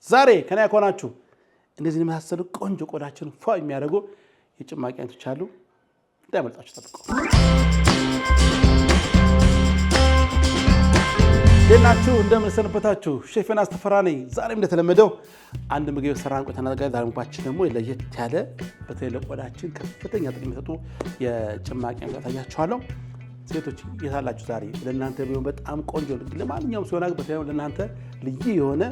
ዛሬ ከኔ ያኮናችሁ እንደዚህ የመሳሰሉ ቆንጆ ቆዳችን ፏ የሚያደርጉ የጭማቂ አይነቶች አሉ። እንዳይመልጣችሁ ጠብቁ። ደናችሁ እንደምንሰነበታችሁ ሼፍ ዮናስ ተፈራ ነኝ። ዛሬም እንደተለመደው አንድ ምግብ ሰራን ቆይታ እናደርጋለን። ዛሬ ምግባችን ደግሞ ለየት ያለ በተለይ ለቆዳችን ከፍተኛ ጥቅም የሚሰጡ የጭማቂ አይነቶች ታያችኋለሁ። ሴቶች የታላችሁ ዛሬ ለእናንተ ቢሆን በጣም ቆንጆ ለማንኛውም ሲሆን በተለይ ለእናንተ ልዩ የሆነ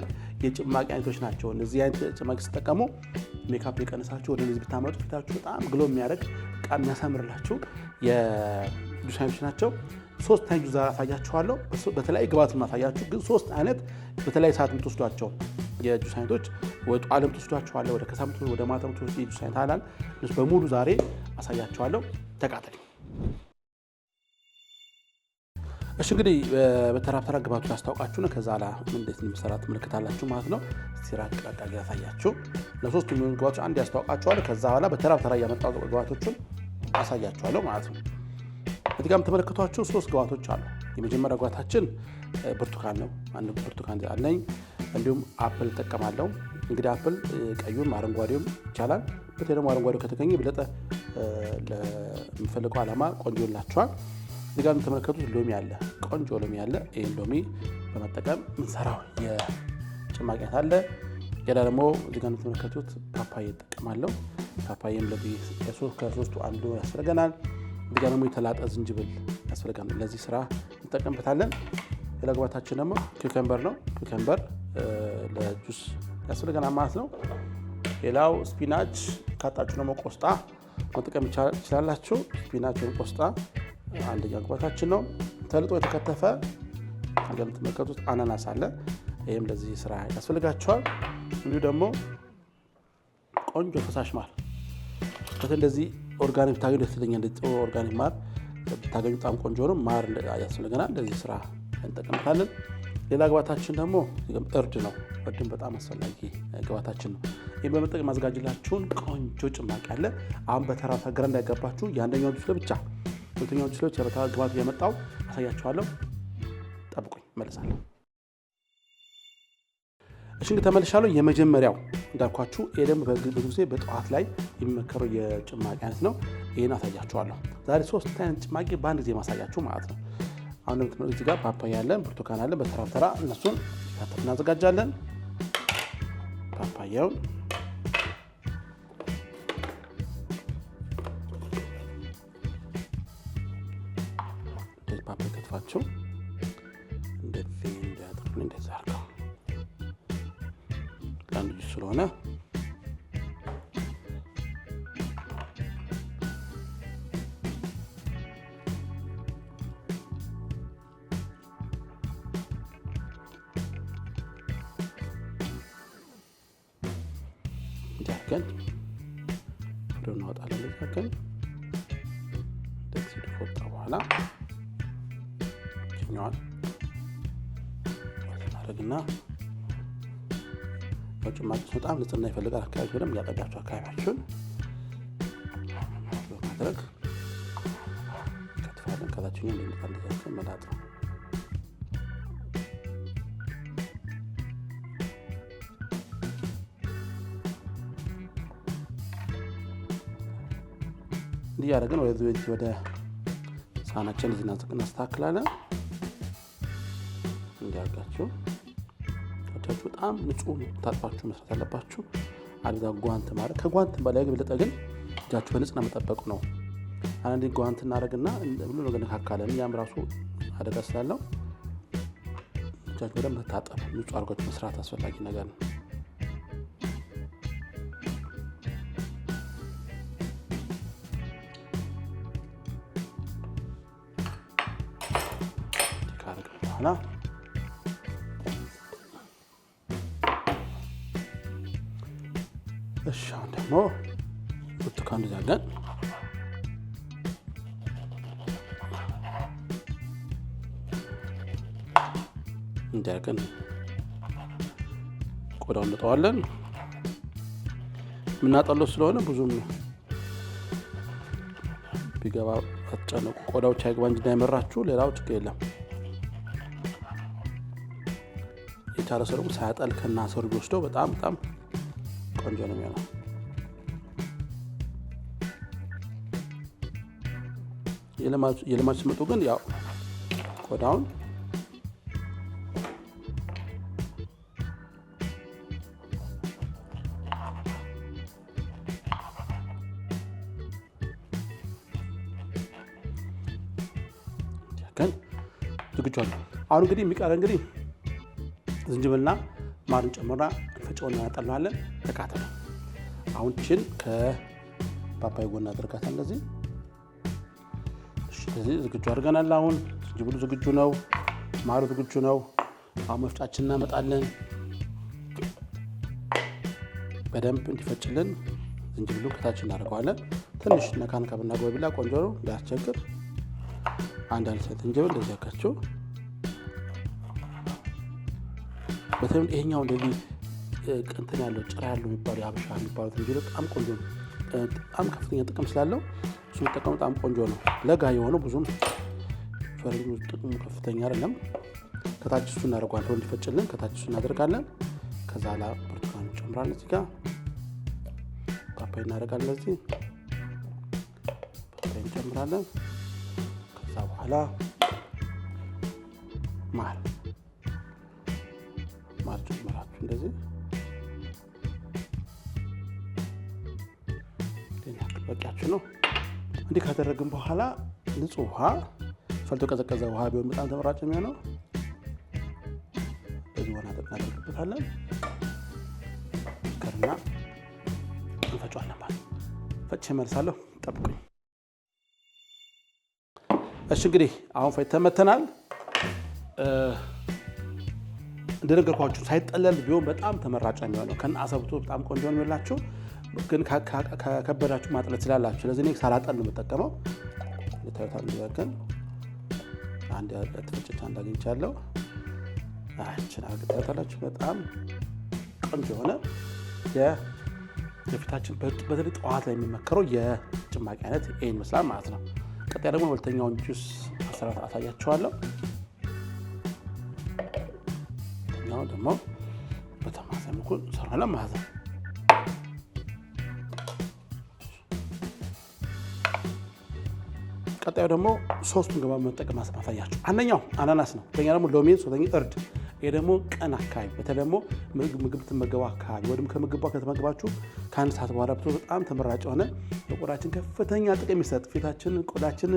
የጭማቂ አይነቶች ናቸው። እነዚህ አይነት ጭማቂ ስትጠቀሙ ሜካፕ የቀነሳችሁ ወደ እነዚህ ብታመጡ ፊታችሁ በጣም ግሎ የሚያደርግ ቃል የሚያሳምርላችሁ የጁስ አይነቶች ናቸው። 3 አይነት ጁስ አሳያችኋለሁ። በተለያየ ግብአት ማሳያችሁ ግን 3 አይነት በተለያየ ሰዓት የምትወስዷቸው የጁስ አይነቶች ወደ ጧል የምትወስዷቸዋለሁ፣ ወደ ከሳምንት ወደ ማታ የምትወስዱ የጁስ አይነት አላል እሱ በሙሉ ዛሬ አሳያችኋለሁ። ተቃጠል። እሺ እንግዲህ በተራ ግብአቱ ላስታውቃችሁ ነው። ከዛ ላ እንዴት እንደሚሰራ ትመለከታላችሁ ማለት ነው። ሲራቅ አዳጋ ያሳያችሁ ለሶስት የሚሆኑ ግብአቶች አንድ ያስታውቃችኋለሁ። ከዛ በኋላ በተራ ያመጣው ግብአቶችን አሳያችኋለሁ ማለት ነው። እዚህ ጋር የምትመለከቷቸው 3 ግብአቶች አሉ። የመጀመሪያ ግብአታችን ብርቱካን ነው። አንድ ብርቱካን አለኝ። እንዲሁም አፕል እጠቀማለሁ። እንግዲህ አፕል ቀዩን አረንጓዴውም ይቻላል። በተለይ ደግሞ አረንጓዴው ከተገኘ የበለጠ ለሚፈልገው ዓላማ ቆንጆ ይላችኋል። እዚህ ጋር የምትመለከቱት ሎሚ አለ። ቆንጆ ሎሚ አለ። ይህን ሎሚ በመጠቀም እንሰራው የጭማቂ አይነት አለ። ሌላ ደግሞ እዚህ ጋር የምትመለከቱት ፓፓያ እጠቀማለሁ። ፓፓያም ከሶስቱ አንዱ ያስፈልገናል። እዚህ ጋር ደግሞ የተላጠ ዝንጅብል ያስፈልገናል። ለዚህ ስራ እንጠቀምበታለን። ሌላ ግብአታችን ደግሞ ኩከምበር ነው። ኩከምበር ለጁስ ያስፈልገናል ማለት ነው። ሌላው ስፒናች ካጣችሁ ደግሞ ቆስጣ መጠቀም ይችላላችሁ። ስፒናች ወይም ቆስጣ አንደኛ ግብአታችን ነው። ተልጦ የተከተፈ ነገር የምትመለከቱት አናናስ አለ። ይህም ለዚህ ስራ ያስፈልጋችኋል። እንዲሁ ደግሞ ቆንጆ ፈሳሽ ማር እንደዚህ ኦርጋኒክ ታገኙ ደስተኛ ጥሩ ኦርጋኒክ ማር ታገኙ በጣም ቆንጆ ነው። ማር ያስፈልገናል። ለዚህ ስራ እንጠቀምታለን። ሌላ ግብአታችን ደግሞ እርድ ነው። እርድም በጣም አስፈላጊ ግብአታችን ነው። ይህን በመጠቀም ማዘጋጅላችሁን ቆንጆ ጭማቂ አለ። አሁን በተራ ግራ እንዳይገባችሁ የአንደኛው ጁስ ለብቻ ሁለተኛው ጁስ ለብቻ በተራ ግብአቱ የመጣው አሳያችኋለሁ። ጠብቁኝ፣ እመለሳለሁ። እሺ እንግዲህ ተመልሻለሁ። የመጀመሪያው እንዳልኳችሁ ይሄ ደግሞ ብዙ ጊዜ በጠዋት ላይ የሚመከረው የጭማቂ አይነት ነው። ይሄን አሳያችኋለሁ። ዛሬ 3 አይነት ጭማቂ በአንድ ጊዜ ማሳያችሁ ማለት ነው። አሁን እንደምትመለከቱት እዚህ ጋር ፓፓያ አለን፣ ብርቱካን አለን። በተራ እነሱን እናዘጋጃለን። ፓፓያውን ፓፓያ ከትፋችሁ እንደዚህ እንዲያጥሩ እንደዛ አድርገው ለአንድ ጁስ ስለሆነ እንዲያርገን ወደ እናወጣለን። ለዛከን እንደዚህ ከወጣ በኋላ ጭኛዋን እናደርግና ጭማቂ በጣም ንጽህና ይፈልጋል። አካባቢ በደንብ ያጠዳችሁ አካባቢያችሁን በማድረግ ከትፋለን። ከታችኛ እንደሚፈልጋችሁ መላጥ ነው። እንዲህ ያደረግን ወደ ሳህናችን እዚህ እናስተካክላለን። እንዲያርጋችሁ በጣም ንጹህ ታጥባችሁ መስራት አለባችሁ። አልጋ ጓንት ማድረግ ከጓንት በላይ በለጠ ግን እጃችሁ በንጽህና መጠበቁ ነው። አንዴ ጓንት እናደርግና ሁሉ ነገር ነካካለን። ያም ራሱ አደጋ ስላለው እጃችሁ በደንብ መታጠብ ንጹህ አድርጋችሁ መስራት አስፈላጊ ነገር ነው። ካረግን በኋላ እሺ አሁን ደግሞ ብርቱካን ይዛለን። እንዲያርገን ቆዳውን እንጠዋለን። የምናጠለው ስለሆነ ብዙም ቢገባ አትጨነቁ። ቆዳው አይግባ እንጂ እንዳይመራችሁ፣ ሌላው ችግር የለም። የቻለ ሰው ደግሞ ሳያጠል ከናሰሩ ቢወስደው በጣም ቆንጆ ነው የሚሆነው። የልማት ሲመጡ ግን ያው ቆዳውን ዝግጁ ነው። አሁን እንግዲህ የሚቀረ እንግዲህ ዝንጅብልና ማርን ጨምራ ፈጨውን እናጠላለን። ተካተለ። አሁን ችን ከፓፓያ ጎን አድርጋታ እንደዚህ ዝግጁ አድርገናል። አሁን ዝንጅብሉ ዝግጁ ነው፣ ማሩ ዝግጁ ነው። አሁን መፍጫችን እናመጣለን። በደንብ እንዲፈጭልን ዝንጅብሉ ከታች እናደርገዋለን። ትንሽ ነካን ካብናገው ቢላ ቆንጆ ነው እንዳያስቸግር። አንድ አልሰት ዝንጅብል እንደዚህ ያካችሁ። በተለይ ይሄኛው እንደዚህ ቅንትን ያለው ጭራ ያለው የሚባለው የሀበሻ የሚባለው ዝንጅብል በጣም ቆንጆ ነው። በጣም ከፍተኛ ጥቅም ስላለው እሱ ተጠቀሙ። በጣም ቆንጆ ነው። ለጋ የሆነው ብዙም ፈረንጁ ጥቅሙ ከፍተኛ አይደለም። ከታች እሱ እናደርጋለን። ቶሎ እንዲፈጭልን ከታች እሱ እናደርጋለን። ከዛ ላ ብርቱካን እንጨምራለን። እዚህ ጋር ፓፓያ እናደርጋለን። እዚህ ፓፓያ እንጨምራለን። ከዛ በኋላ ማር ጨምራችሁ እንደዚህ በቂያችሁ ነው። እንዲህ ካደረግን በኋላ ንጹህ ውሃ ፈልቶ ቀዘቀዘ ውሃ ቢሆን በጣም ተመራጭ የሚሆነው። በዚህ ውሃ እናደርግበታለን። ከርና እንፈጫዋለን ማለት ፈጭቼ እመልሳለሁ። ጠብቁኝ። እሺ እንግዲህ አሁን ፈጭተን መተናል። እንደነገርኳችሁ ሳይጠለል ቢሆን በጣም ተመራጭ የሚሆነው ከነአሰብቱ በጣም ቆንጆ ነው የሚላችሁ። ግን ከከበዳችሁ ማጥለት ስላላችሁ ስለዚህ እኔ ሳላጠል ነው የምጠቀመው። ለታውታል ይያከን አንድ ያጥፍጭታ እንዳገኝቻለሁ። አችን አግጣታላችሁ በጣም ቆንጆ ሆነ። የፊታችን በተለይ ጠዋት ላይ የሚመከረው የጭማቂ አይነት ይሄን ይመስላል ማለት ነው። ቀጣይ ደግሞ ሁለተኛውን ጁስ አሰራር አሳያችኋለሁ። ነው ደግሞ በተማሳይ መልኩ ሰራለን ማለት ነው። ቀጣዩ ደግሞ ሶስቱን ግባ መጠቀም ማሳያችሁ። አንደኛው አናናስ ነው። ሁለተኛ ደግሞ ሎሚ፣ ሶስተኛ እርድ። ይሄ ደግሞ ቀን አካባቢ በተለይ ደግሞ ምግብ ትመገቡ አካባቢ ወይም ከምግብ ከተመገባችሁ ከአንድ ሰዓት በኋላ በጣም ተመራጭ የሆነ ለቆዳችን ከፍተኛ ጥቅም የሚሰጥ ፊታችን ቆዳችን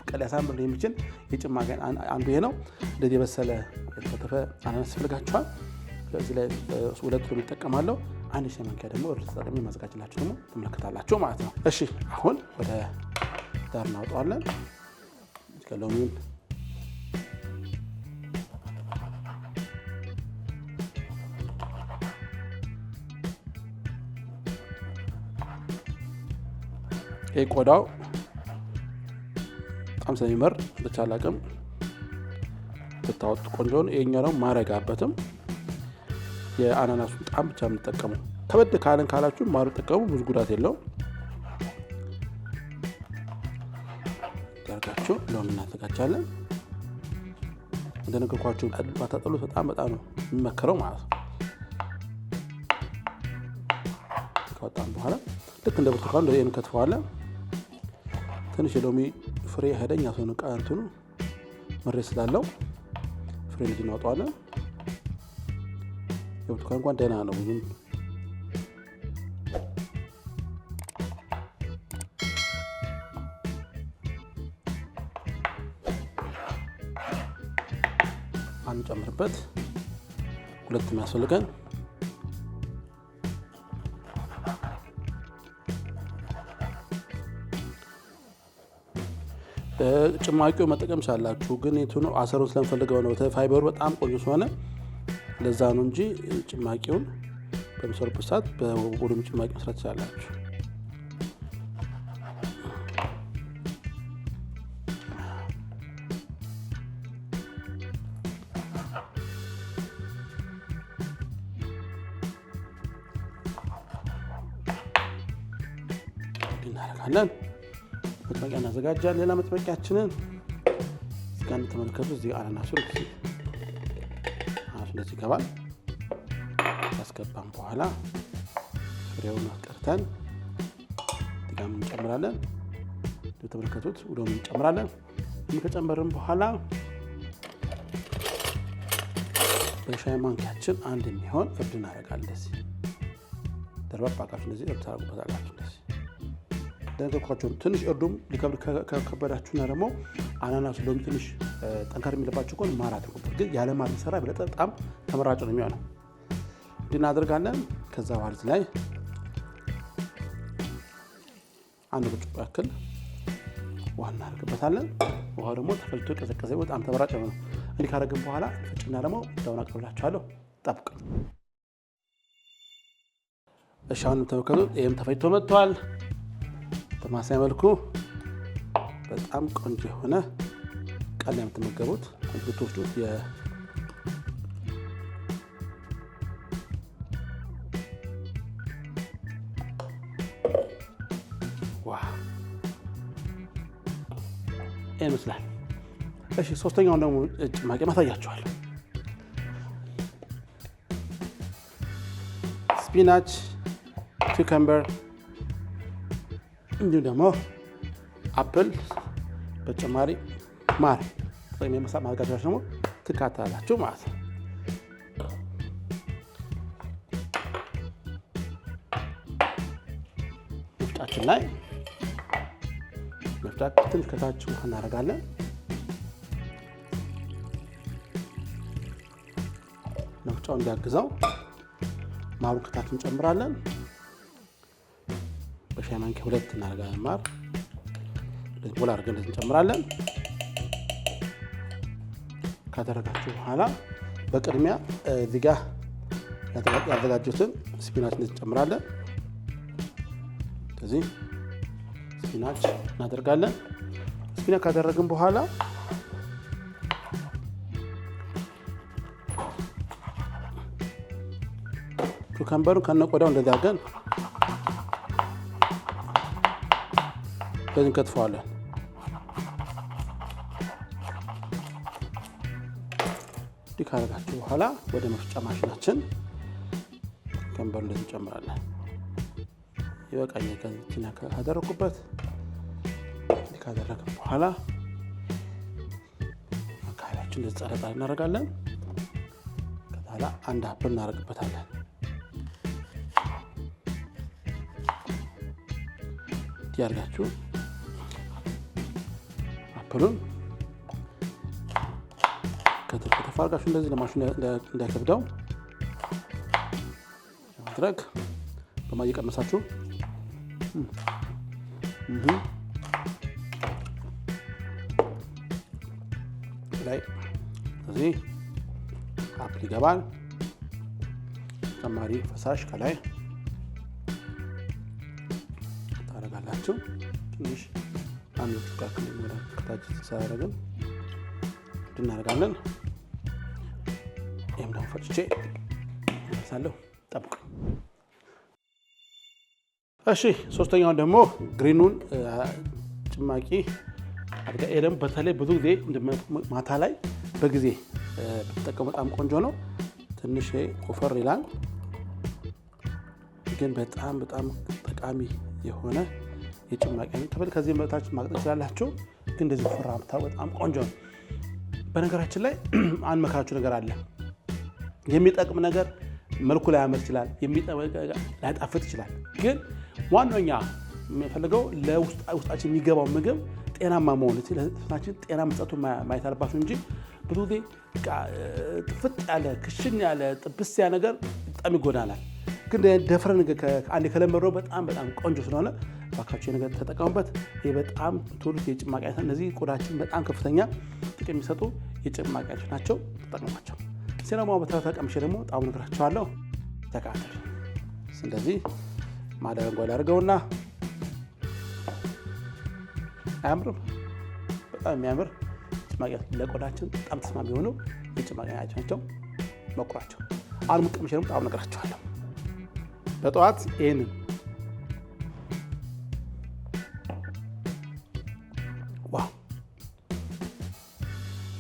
ቀላ ያሳምር የሚችል የጭማቂ አንዱ ይሄ ነው። እንደዚህ የበሰለ የተከተፈ አናናስ ያስፈልጋችኋል። ስለዚህ ላይ ሁለቱን ይጠቀማለሁ። አንድ ሻይ ማንኪያ ደግሞ እርድ ተጠቅሜ ማዘጋጅላችሁ ደግሞ ትመለከታላችሁ ማለት ነው። እሺ አሁን ወደ ዳር እናወጣዋለን። ሎሚውን ይሄ ቆዳው በጣም ስለሚመር በተቻለ አቅም ብታወጡ ቆንጆ ነው። ይሄኛው ነው ማረጋበትም የአናናሱን ጣም ብቻ የምንጠቀመው። ከበድ ካለን ካላችሁ ማሩ ጠቀሙ፣ ብዙ ጉዳት የለውም። ያርጋችሁ ሎሚ እናዘጋጃለን። እንደነገርኳችሁ ባታጠሉት በጣም ነው የሚመከረው ማለት ነው። ከወጣን በኋላ ልክ እንደ ብርቱካን እንደዚህ እንከትፈዋለን። ትንሽ የሎሚ ፍሬ ሄደኛ ሰው ነው ቃንቱኑ መሬት ስላለው ፍሬ ልጅ እናወጣዋለን። የብርቱካን እንኳን ደህና ነው ብዙም አንጨምርበት። ሁለቱም ያስፈልገን። ጭማቂው መጠቀም ቻላችሁ፣ ግን እንትኑ አሰሩን ስለምፈልገው ነው። ፋይበሩ በጣም ቆንጆ ስለሆነ ለዛ ነው እንጂ ጭማቂውን በምሰሩበት ሰዓት በወሉም ጭማቂ መስራት ትችላላችሁ። እናደርጋለን። መጥመቂያ እናዘጋጃለን። ሌላ መጥመቂያችንን እዚህ ጋር ተመልከቱ። እዚህ አናናሱ እንደዚህ ይገባል። ካስገባን በኋላ ፍሬውን አስቀርተን ድጋሚ እንጨምራለን። ተመልከቱት። ሎሚ እንጨምራለን። ከጨመርን በኋላ በሻይ ማንኪያችን አንድ የሚሆን እርድ እናደርጋለን። እንደዚህ ደርባባ አድርጋችሁ እንደዚህ እርድ ታደርጉበታላችሁ። እንደዚህ እንደነገርኳችሁ ትንሽ እርዱም ከከበዳችሁና ደግሞ አናናሱ ሎሚ ትንሽ ጠንከር የሚልባችሁ ከሆነ ማር አድርጉበት። ግን ያለ ማር ሲሰራ በጣም ተመራጭ ነው የሚሆነው። እንዲህ እናደርጋለን። ከዛ በኋላ ላይ አንድ ብርጭቆ ያክል ውሃ እናደርግበታለን። ውሃው ደግሞ ተፈልቶ የቀዘቀዘ በጣም ተመራጭ ነው። እንዲህ ካደረግን በኋላ ፈጭና ደግሞ ዳውን አቀርብላችኋለሁ። ጠብቁ። እሺ አሁን ተመልከቱ። ይሄም ተፈጭቶ መጥቷል። በማሳያ መልኩ በጣም ቆንጆ የሆነ ቃል የምትመገቡት ብትወስዱት ይመስላል። እሺ ሶስተኛውን ደግሞ ጭማቂ ማሳያችኋለሁ። ስፒናች፣ ኩከምበር እንዲሁም ደግሞ አፕል በተጨማሪ ማር ወይም የመሳብ ማዘጋጃዎች ደግሞ ትካታላችሁ ማለት ነው። መፍጫችን ላይ መፍጫት ትንሽ ከታች ውሃ እናደርጋለን። መፍጫው እንዲያግዘው ማሩን ከታች እንጨምራለን። በሻይ ማንኪያ 2 እናደርጋለን። ማር ሞላ አድርገን እንጨምራለን። ካደረጋችሁ በኋላ በቅድሚያ እዚህ ጋር ያዘጋጁትን ስፒናች እንጨምራለን። ስለዚህ ስፒናች እናደርጋለን። ስፒናች ካደረግን በኋላ ኩከምበሩን ከነቆዳው እንደዚህ አድርገን በዚህ እንከትፈዋለን። እንዲህ ካደረጋችሁ በኋላ ወደ መፍጫ ማሽናችን ኩከምበሩን እንደዚህ እንጨምራለን። ይበቃኛል። ከዚህና ካደረኩበት እንዲህ ካደረግን በኋላ አካባቢያችን እንደዚህ ጸረጣ እናደርጋለን። ከዛ አንድ አፕል እናደርግበታለን። ያርጋችሁ አፕሉን ከተፋርጋችሁ እንደዚህ ለማሽኑ እንዳይከብደው ማድረግ በማየ ቀመሳችሁ ላይ እዚህ አፕል ይገባል። ተጨማሪ ፈሳሽ ከላይ ታደርጋላችሁ። ትንሽ አንድ ጥቃቅን ወደ ከታች ተሳረግን እናደርጋለን። ይሄም ደግሞ ፈጭቼ እመለሳለሁ። ጠብቁ። እሺ ሶስተኛውን ደግሞ ግሪኑን ጭማቂ አድርጋ ደግሞ በተለይ ብዙ ጊዜ ማታ ላይ በጊዜ ብትጠቀሙ በጣም ቆንጆ ነው። ትንሽ ወፈር ይላል፣ ግን በጣም ጠቃሚ የሆነ የጭማቂ አይነት ከዚህ በታች ማቅጠል ትችላላችሁ። ግን እንደዚህ ወፈራምታ በጣም ቆንጆ ነው። በነገራችን ላይ አንድ መካችሁ ነገር አለ። የሚጠቅም ነገር መልኩ ላይ ያመር ይችላል፣ ላይጣፍጥ ይችላል። ግን ዋናኛ የሚፈልገው ለውስጣችን የሚገባው ምግብ ጤናማ መሆን ለሰውነታችን ጤና መስጠቱ ማየት አለባችሁ እንጂ ብዙ ጊዜ ጥፍጥ ያለ ክሽን ያለ ጥብስ ያለ ነገር በጣም ይጎዳናል። ግን ደፍረን አንድ ከለመደው በጣም ቆንጆ ስለሆነ ባካችሁ ነገር ተጠቀሙበት። ይሄ በጣም ቶሎት የጭማቂ አይነት እነዚህ ቆዳችን በጣም ከፍተኛ ጥቅም የሚሰጡ የጭማቂ አይነቶች ናቸው። ተጠቀሟቸው። ሲነማው በተቀምሼ ደግሞ ጣዕሙን እነግራችኋለሁ። ተካተሉ። ስለዚህ ማዳን ጓል አድርገውና አያምርም? በጣም የሚያምር ጭማቂ ለቆዳችን በጣም ተስማሚ የሆኑ የጭማቂ አይነቶች ናቸው። መቁራቸው አሁን ቀምሼ ደግሞ ጣዕሙን እነግራችኋለሁ። በጠዋት ይሄንን ዋው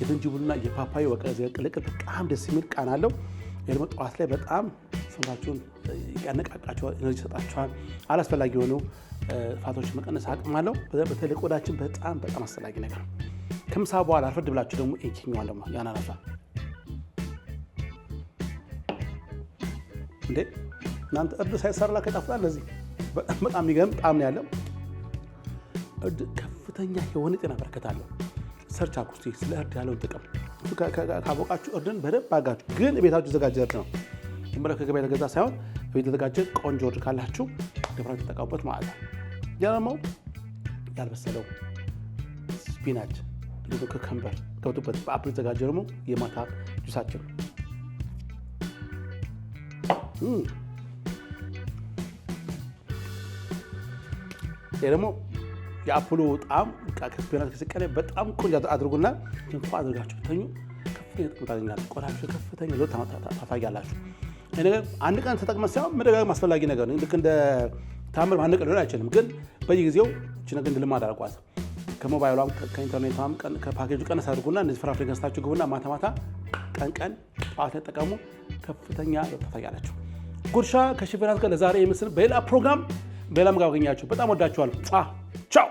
የዝንጅብሉና የፓፓያ ቅልቅል በጣም ደስ የሚል ቃና አለው። ይሄ ደግሞ ጠዋት ላይ በጣም ሰውነታችሁን ያነቃቃችኋል፣ ኤነርጂ ይሰጣችኋል። አላስፈላጊ የሆኑ ፋቶች መቀነስ አቅም አለው። በተለይ ቆዳችን በጣም በጣም አስፈላጊ ነገር ነው። ከምሳ በኋላ አርፈድ ብላችሁ ደግሞ ይሄኛውን ደግሞ ያናናሳ እንዴ እናንተ እርድ ሳይሰራ ከጣፍጣ እንደዚህ በጣም የሚገርም ጣዕም ነው ያለው። እርድ ከፍተኛ የሆነ ጤና በረከት አለው። ሰርች አኩስቲ ስለ እርድ ያለውን ጥቅም ካወቃችሁ እርድን በደንብ አጋችሁ። ግን ቤታችሁ የተዘጋጀ እርድ ነው፣ ዝም ብሎ ከገበያ የተገዛ ሳይሆን ቤት የተዘጋጀ ቆንጆ እርድ ካላችሁ ደፍራችሁ ተጠቀሙበት ማለት ነው። ያ ደግሞ ያልበሰለው ስፒናች ከከምበር ገብቶበት በአፕል የተዘጋጀ ደግሞ የማታ ጁሳችን ይሄ ደግሞ የአፕሉ ጣዕም ከስፒናች ከስቀለ በጣም ቆንጆ አድርጉና እንኳ አድርጋችሁ ተኙ። ከፍተኛ ጥቅም ታገኛላችሁ። ቆዳችሁ ከፍተኛ ለውጥ ታሳያላችሁ። ይሄ ነገር አንድ ቀን ተጠቅመን ሳይሆን መደጋገም አስፈላጊ ነገር ነው። ልክ እንደ ታምር ማንቀ ሊሆን አይችልም፣ ግን በየጊዜው እቺ ነገር እንድልማድ አድርጓት። ከሞባይሏም ከኢንተርኔቷም ከፓኬጁ ቀነስ አድርጉና እነዚህ ፍራፍሬ ገዝታችሁ ግቡና ማታ ማታ ቀን ጠዋት ላይ ተጠቀሙ። ከፍተኛ ለውጥ ታሳያላችሁ። ጉርሻ ከሼፍ ዮናስ ጋር ለዛሬ የምስል በሌላ ፕሮግራም በሌላ ምግብ አገኛችሁ። በጣም ወዳችኋለሁ።